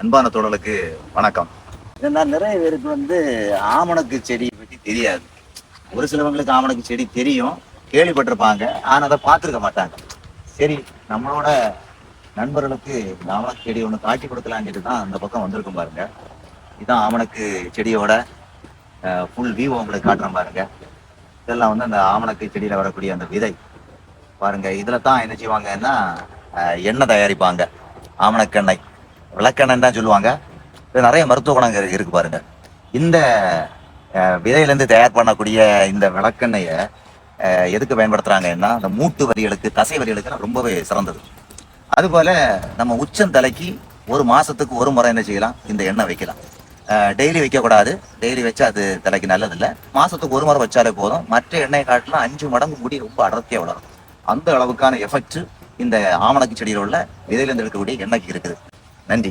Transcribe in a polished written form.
அன்பான தோழலுக்கு வணக்கம். இதனால் நிறைய பேருக்கு ஆமணக்கு செடி பற்றி தெரியாது. ஒரு சிலவங்களுக்கு ஆமணக்கு செடி தெரியும், கேள்விப்பட்டிருப்பாங்க, ஆனால் அதை பார்த்துருக்க மாட்டாங்க. சரி, நம்மளோட நண்பர்களுக்கு இந்த ஆமணக்கு செடி ஒன்று காட்சி கொடுக்கலான்ட்டு தான் அந்த பக்கம் வந்திருக்கும் பாருங்க. இதுதான் ஆமணக்கு செடியோட ஃபுல் வியூ உங்களுக்கு காட்டுறேன் பாருங்க. இதெல்லாம் அந்த ஆமணக்கு செடியில் வரக்கூடிய அந்த விதை பாருங்க. இதில் தான் என்ன செய்வாங்கன்னா எண்ணெய் தயாரிப்பாங்க. ஆமணக்கெண்ணெய், விளக்கெண்ணெய் தான் சொல்லுவாங்க. இது நிறைய மருத்துவ குணங்கள் இருக்கு பாருங்க. இந்த விதையிலேருந்து தயார் பண்ணக்கூடிய இந்த விளக்கெண்ணெயை எதுக்கு பயன்படுத்துறாங்கன்னா, அந்த மூட்டு வலிகளுக்கு, தசை வலிகளுக்கு ரொம்பவே சிறந்தது. அதுபோல நம்ம உச்சந்தலைக்கு ஒரு மாசத்துக்கு ஒரு முறை என்ன செய்யலாம், இந்த எண்ணெய் வைக்கலாம். டெய்லி வைக்கக்கூடாது, டெய்லி வச்சா அது தலைக்கு நல்லதில்லை. மாசத்துக்கு ஒரு முறை வச்சாலே போதும். மற்ற எண்ணெய் காட்டிலும் 5 மடங்கு முடி ரொம்ப அடர்த்தியாக வளரும். அந்த அளவுக்கான எஃபெக்ட் இந்த ஆமணக்கு செடியில் உள்ள விதையிலிருந்து எடுக்கக்கூடிய எண்ணெய்க்கு இருக்குது. நன்றி.